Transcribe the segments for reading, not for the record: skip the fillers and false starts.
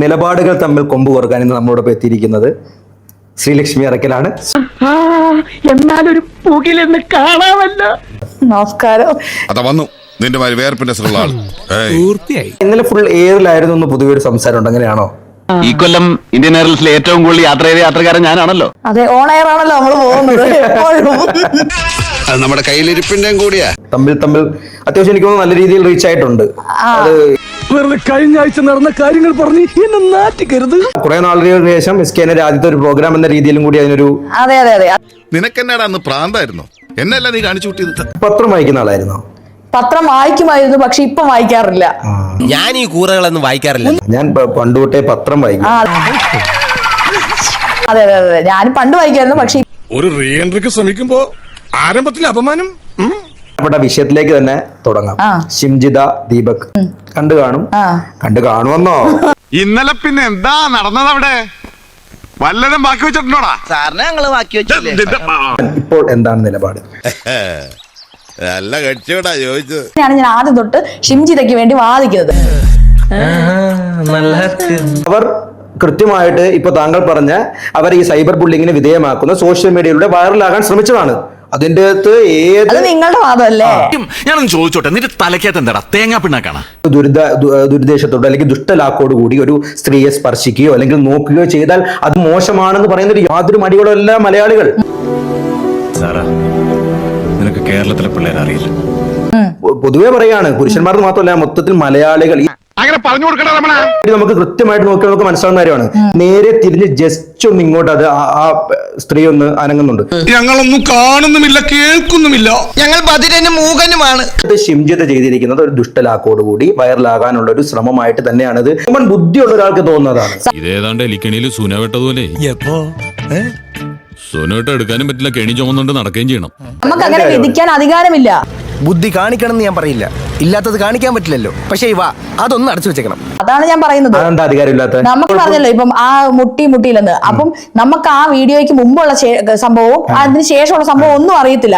നിലപാടുകൾ തമ്മിൽ കൊമ്പ് കോർക്കാൻ ഇന്ന് നമ്മളോടൊപ്പം എത്തിയിരിക്കുന്നത് ശ്രീലക്ഷ്മി അറക്കലാണ്. എന്നാലൊരു പുകിലെന്ന് കാണാമല്ലോ. നമസ്കാരം. വന്നു നിന്റെ വേർപ്പിന്റെ പൂർത്തിയായി. ഇന്നലെ ഫുൾ എയറിലായിരുന്നു എന്ന് പൊതുവെ ഒരു സംസാരം ഉണ്ട്, അങ്ങനെയാണോ? ഈ കൊല്ലം ഇന്ത്യൻ എയർലൈൻസിലെ ഏറ്റവും കൂടുതൽ യാത്ര ചെയ്ത യാത്രക്കാരൻ ഞാനാണല്ലോ. അതെ, ഓൺ എയർ ആണല്ലോ നമ്മൾ പോകുന്നത്. നമ്മുടെ കയ്യിലിരിപ്പിന്റെയും കൂടിയാ. തമ്മിൽ അത്യാവശ്യം എനിക്ക് തോന്നുന്നു നല്ല രീതിയിൽ റീച്ച് ആയിട്ടുണ്ട്. അത് വെറുതെ കഴിഞ്ഞ ആഴ്ച നടന്ന കാര്യങ്ങൾ പറഞ്ഞ് എന്നെ നാറ്റിക്കരുത്. കുറെ നാളുകൾക്ക് ശേഷം എസ്കെന്റെ ആദ്യത്തെ ഒരു പ്രോഗ്രാം എന്ന രീതിയിലും കൂടി അതിനൊരു അതെ അതെ അതെ. നിനക്കെന്നാടാ അന്ന് പ്രാന്തായിരുന്നോ? എന്നല്ല നീ കാണിച്ചു കൂട്ടിയത്? പത്രം വായിക്കുന്ന ആളായിരുന്നോ? പത്രം വായിക്കുമായിരുന്നു, പക്ഷെ ഇപ്പം വായിക്കാറില്ല. ഞാൻ ഈ കൂറകളൊന്നും വായിക്കാറില്ല. ഞാൻ പണ്ട് തൊട്ടേ പത്രം വായിക്കും. അതെ അതെ അതെ, ഞാൻ പണ്ട് വായിക്കായിരുന്നു, പക്ഷെ ഒരു റീ എൻട്രിക്ക് ശ്രമിക്കുമ്പോ ആരംഭത്തിൽ അപമാനം. നമ്മുടെ വിഷയത്തിലേക്ക് തന്നെ തുടങ്ങാം. ഷിംജിത ദീപക് കണ്ടു കാണുമെന്നോ? ഇന്നലെ പിന്നെ എന്താ നടന്നത് അവിടെ? വല്ലതും ബാക്കി വെച്ചിട്ടുണ്ടോടാ? സാറിനെ ഞങ്ങള് ബാക്കി വെച്ചില്ലേ? ഇപ്പോൾ എന്താണ് നിലപാട്? നല്ല കക്ഷിയോടാ ചോദിച്ചത്. ഞാൻ ആദ്യം തൊട്ട് ഷിംജിതയ്ക്ക് വേണ്ടി വാദിക്കുന്നത്. അവർ കൃത്യമായിട്ട് ഇപ്പൊ താങ്കൾ പറഞ്ഞ അവർ ഈ സൈബർ ബുള്ളിങ്ങിന് വിധേയമാക്കുന്ന സോഷ്യൽ മീഡിയയിലൂടെ വൈറലാകാൻ ശ്രമിച്ചതാണ്. അതിന്റെ അകത്ത് അത് നിങ്ങളുടെ വാദമല്ലേ? ഞാനൊന്ന് ചോദിച്ചോട്ടെ, നിന്റെ തലക്കകത്ത് എന്താടാ തേങ്ങാ പിണ്ണാക്കാണ്? ദുരുദ്ദേശത്തോട് അല്ലെങ്കിൽ ദുഷ്ടലാക്കോട് കൂടി ഒരു സ്ത്രീയെ സ്പർശിക്കുകയോ അല്ലെങ്കിൽ നോക്കുകയോ ചെയ്താൽ അത് മോശമാണെന്ന് പറയുന്ന യാതൊരു മടികളോ അല്ല മലയാളികൾ. സാറാ, നിനക്ക് കേരളത്തിലെ പിള്ളേരെ അറിയില്ല. പൊതുവെ പറയാണ്, പുരുഷന്മാർക്ക് മാത്രമല്ല മൊത്തത്തിൽ മലയാളികൾ അങ്ങനെ പറഞ്ഞു കൊടുക്കണ രമണ. നമുക്ക് കൃത്യമായിട്ട് നോക്കിയാൽ നമുക്ക് മനസ്സിലാവുന്ന കാര്യമാണ്. നേരെ തിരിഞ്ഞ് ജസ്റ്റ് ഒന്ന് ഇങ്ങോട്ട് അത് ആ സ്ത്രീ ഒന്ന് അനങ്ങുന്നുണ്ട്. ഞങ്ങളൊന്നും കാണുന്നുമില്ല, കേൾക്കുന്നുമില്ല. ഞങ്ങൾ ബധിരനും മൂകനുമാണ്. ഷിംജിത ചെയ്തിരിക്കുന്നത് ഒരു ദുഷ്ടലാക്കോട് കൂടി വൈറലാകാനുള്ള ഒരു ശ്രമമായിട്ട് തന്നെയാണ് ഇത് ബുദ്ധിയുള്ള ഒരാൾക്ക് തോന്നുന്നതാണ്. ഇതേതാണ്ട് എലിക്കണിയിൽ സുന വെട്ടതുപോലെ സുനോട്ട് എടുക്കാനും പറ്റില്ല, കെണി ചുമന്നുകൊണ്ട് നടക്കുകയും ചെയ്യണം. നമുക്ക് അങ്ങനെ വിധിക്കാൻ അധികാരമില്ല. ബുദ്ധി കാണിക്കണം എന്ന് ഞാൻ പറയില്ല, ഇല്ലാത്തത് കാണിക്കാൻ പറ്റില്ലല്ലോ. പക്ഷേ അതൊന്നും അടച്ചു വെച്ചേക്കണം. അതാണ് ഞാൻ പറയുന്നത്. അതെന്താ അധികാരമില്ലാത്ത? നമുക്ക് പറഞ്ഞല്ലോ ഇപ്പം ആ മുട്ടിയില്ലെന്ന്. അപ്പം നമുക്ക് ആ വീഡിയോയ്ക്ക് മുമ്പുള്ള സംഭവവും അതിന് ശേഷമുള്ള സംഭവം ഒന്നും അറിയത്തില്ല.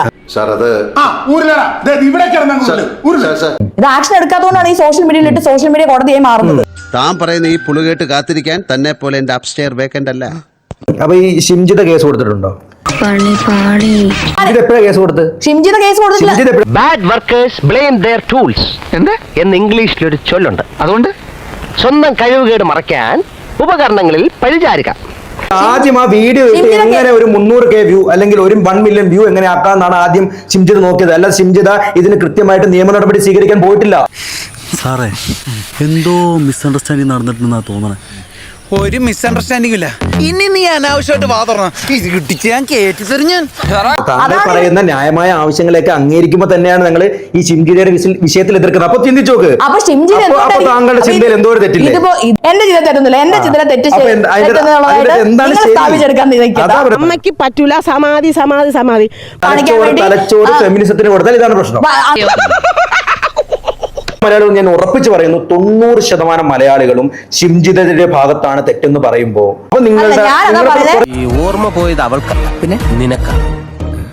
ഇത് ആക്ഷൻ എടുക്കാത്തതുകൊണ്ടാണ് ഈ സോഷ്യൽ മീഡിയയിലിട്ട് സോഷ്യൽ മീഡിയ കോടതിയായി മാറുന്നത്. താൻ പറയുന്ന ഈ പുളുകേട്ട് കാത്തിരിക്കാൻ തന്നെ പോലെ എന്റെ അപ്സ്റ്റെയർ വേക്കന്റ് അല്ല. അപ്പൊ ഈ ഷിംജിത കേസ് കൊടുത്തിട്ടുണ്ടോ? കേസ് കൊടുത്ത് ഷിംജിത കേസ് കൊടുത്തിട്ടില്ല. Bad workers blame their tools എന്ന് ഇംഗ്ലീഷിൽ ഒരു ചൊല്ലുണ്ട്. അതുകൊണ്ട് സ്വന്തം കഴിവുകേട് മറയ്ക്കാൻ ഉപകരണങ്ങളിൽ പഴിചാരുക. ആദ്യം ആ വീഡിയോ എങ്ങനെ ഒരു 300K വ്യൂ അല്ലെങ്കിൽ ഒരു 1 മില്യൺ വ്യൂ എങ്ങനെ ആക്കാന്നാണ് ആദ്യം ഷിംജിത നോക്കിയത്. അല്ല, ഷിംജിത ഇതിന് കൃത്യമായിട്ട് നിയമ നടപടി സ്വീകരിക്കാൻ പോയിട്ടില്ല. സാറേ, എന്തോ മിസ്അണ്ടർസ്റ്റാൻഡിങ് നടന്നിട്ടുണ്ടെന്നാ തോന്നണേ. ഒരു മിസ്അണ്ടർസ്റ്റാൻഡിംഗ് ഇല്ല. ഇനി നീ അനാവശ്യമായിട്ട് വാതറണം. ഇത് കിട്ടിച്ച് ഞാൻ കേട്ടിത്തരും. ഞാൻ താങ്കൾ പറയുന്ന ന്യായമായ ആവശ്യങ്ങളൊക്കെ അംഗീകരിക്കുമ്പോ തന്നെയാണ് ഞങ്ങൾ ഈ ഷിംജിതയുടെ വിഷയത്തിൽ എതിർക്കുന്നത്. അപ്പൊ ചിന്തിച്ചു നോക്ക്, താങ്കളുടെ ചിന്തയിൽ എന്തോ ഒരു തെറ്റില്ല. എന്റെ ചിന്ത തെറ്റുന്നില്ല, എന്റെ ചിന്ത അമ്മയ്ക്ക് പറ്റൂല. സമാധി സമാധി സമാധി തലച്ചോറ് ഫെമിനിസത്തിന് കൊടുത്താൽ ഇതാണ് പ്രശ്നം. മലയാളികൾ ഞാൻ ഉറപ്പിച്ച് പറയുന്നു, 90% മലയാളികളും ഷിംജിതയുടെ ഭാഗത്താണ് തെറ്റെന്ന് പറയുമ്പോ അപ്പൊ നിങ്ങളുടെ ഓർമ്മ പോയത് അവൾക്കല്ല, പിന്നെ നിനക്കാണ്.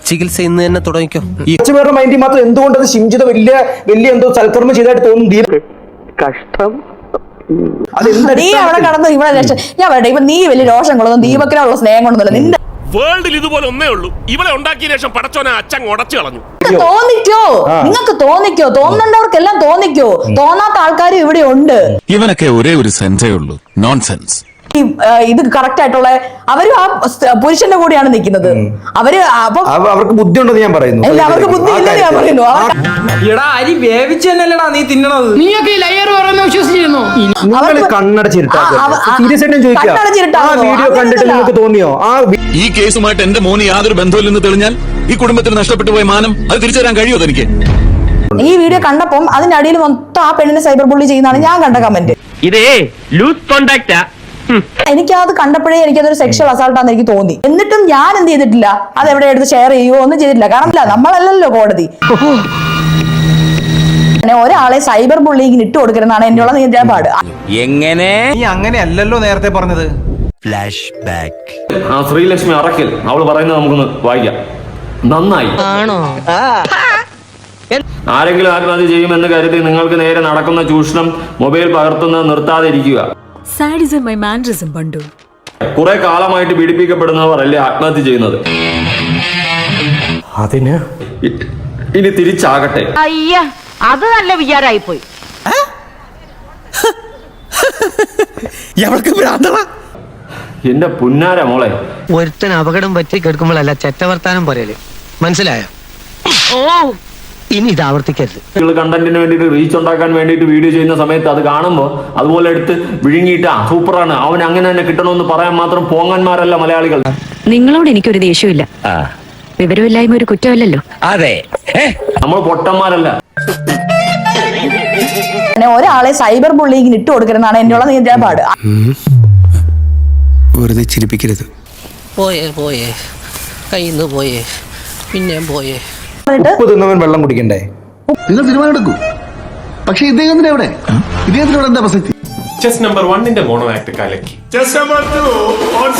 ചികിത്സ ഇന്ന് തന്നെ തുടങ്ങിക്കോ. ഈ പേരുടെ മൈൻഡിൽ മാത്രം എന്തുകൊണ്ട് അത് ഷിംജിത വലിയ എന്തോ സൽക്കർമ്മം ചെയ്തായിട്ട് തോന്നുന്നു. കഷ്ടം. നീ അവിടെ കടന്നു ഇവിടെ ഞാൻ പറയട്ടെ, ഇപ്പൊ നീ വലിയ രോഷം കൊള്ളൊന്നും ദീപക്കിനുള്ള സ്നേഹം കൊണ്ടൊന്നുമില്ല. നിന്റെ വേൾഡിൽ ഇതുപോലെ ഒന്നേ ഉള്ളൂ. ഇവളെ ഉണ്ടാക്കിയ ശേഷം പടച്ചോനെ അച്ഛൻ ഉടച്ചു കളഞ്ഞു. നിങ്ങൾക്ക് തോന്നിക്കോ, തോന്നേണ്ടവർക്കെല്ലാം തോന്നിക്കോ. തോന്നാത്ത ആൾക്കാരും ഇവിടെ ഉണ്ട്. ഇവനൊക്കെ ഒരേ ഒരു സെൻസേ ഉള്ളൂ, നോൺസെൻസ്. ഇത് കറക്റ്റ് ആയിട്ടുള്ള അവരും ആ പുരുഷന്റെ കൂടെയാണ് നിൽക്കുന്നത്. അവർക്ക് ബുദ്ധി ഉണ്ടെന്ന് ഞാൻ പറയുന്നു. അവർക്ക് ബുദ്ധി ഇല്ലെന്ന് ഞാൻ പറയുന്നു. അരി വേവിച്ചല്ലടാ നീ തിന്നണത്. നീയൊക്കെ ലയർ പറയുന്ന വിശ്വസിച്ചിരുന്നു. വീഡിയോ കണ്ടിട്ട് നിങ്ങൾക്ക് തോന്നിയോ? ഈ കേസുമായിട്ട് എന്റെ മോന് യാതൊരു ബന്ധമില്ലെന്ന് തെളിഞ്ഞാൽ ഈ കുടുംബത്തിന് നഷ്ടപ്പെട്ടു പോയ മാനം അത് തിരിച്ചു തരാൻ കഴിയുമോ എനിക്ക്? ഈ വീഡിയോ കണ്ടപ്പം അതിന്റെ അടിയിൽ മൊത്തം ആ പെണ്ണിനെ സൈബർ ബുള്ളി ചെയ്യുന്നതാണ് ഞാൻ കണ്ട കമന്റ്. ഇതേ ലൂസ് കോണ്ടാക്റ്റാ. എനിക്കത് കണ്ടപ്പോഴേ എനിക്കതൊരു സെക്ഷൽ അസാൾട്ടാന്ന് എനിക്ക് തോന്നി. എന്നിട്ടും ഞാൻ എന്ത് ചെയ്തിട്ടില്ല, അത് എവിടെ എടുത്ത് ഷെയർ ചെയ്യുകയോ ഒന്നും ചെയ്തിട്ടില്ല. കാരണം നമ്മളല്ലല്ലോ കോടതി. ഒരാളെ സൈബർ ബുള്ളിങ്ങിന് ഇട്ട് കൊടുക്കരുതെന്നാണ് എന്നുള്ള നിലപാട്. എങ്ങനെ അങ്ങനെയല്ലല്ലോ നേരത്തെ പറഞ്ഞത്. Flash back. ശ്രീലക്ഷ്മി അറക്കൽ അവള് പറയുന്നത് നമുക്കൊന്ന് വായിക്കാം. നന്നായി. ആരെങ്കിലും ആത്മഹത്യ ചെയ്യുമെന്ന് കരുതി നിങ്ങൾക്ക് നേരെ നടക്കുന്ന ചൂഷണം മൊബൈൽ പകർത്തുന്നത് നിർത്താതെ ഇരിക്കുക. സാഡിസം മൈ മാനറിസം ബണ്ടു. കുറെ കാലമായിട്ട് പീഡിപ്പിക്കപ്പെടുന്നവർ അല്ലേ ആത്മഹത്യ ചെയ്യുന്നത്. അതിന് ഇനി തിരിച്ചാകട്ടെ. അയ്യ അത് നല്ല വിചാരമായി പോയി. എന്റെ പുന്നാര മോളെ, ഒരുത്തൻ അപകടം പറ്റി കേൾക്കുമ്പോഴല്ല ചെറ്റവർത്താനം പറയല്, മനസ്സിലായോ? ഓ ഇനി ഇത് ആവർത്തിക്കരുത്. കണ്ടന്റിന് വേണ്ടിയിട്ട് റീച്ച് ഉണ്ടാക്കാൻ വേണ്ടിയിട്ട് വീഡിയോ ചെയ്യുന്ന സമയത്ത് അത് കാണുമ്പോൾ അതുപോലെ എടുത്ത് വിഴുങ്ങിയിട്ട് സൂപ്പറാണ്, അവൻ അങ്ങനെ തന്നെ കിട്ടണമെന്ന് പറയാൻ മാത്രം പോങ്ങന്മാരല്ല മലയാളികൾ. നിങ്ങളോട് എനിക്കൊരു ദേഷ്യമില്ല. വിവരമില്ലായ്മ ഒരു കുറ്റമല്ലല്ലോ. അതെ, നമ്മൾ പൊട്ടന്മാരല്ല. ഒരാളെ സൈബർ ബുള്ളിങ്ങിന് ഇട്ട് കൊടുക്കരുതെന്നാണ് എന്നുള്ള നിലപാട്. വെറുതെ ചിരിപ്പിക്കരുത്. പോയേ പോയേ കയ്യിന്ന് പോയേ പിന്നെയും പോയേ. ഉപ്പ് തിന്നവൻ വെള്ളം കുടിക്കണ്ടേ? നിങ്ങൾ തീരുമാനം എടുക്കൂ. പക്ഷെ ഇദ്ദേഹത്തിന് എവിടെ? ഇദ്ദേഹത്തിനോട് എന്താ പ്രസക്തി? ചെസ് നമ്പർ 1 മോണോ ആക്ട് കലക്കി. Chess number 2 on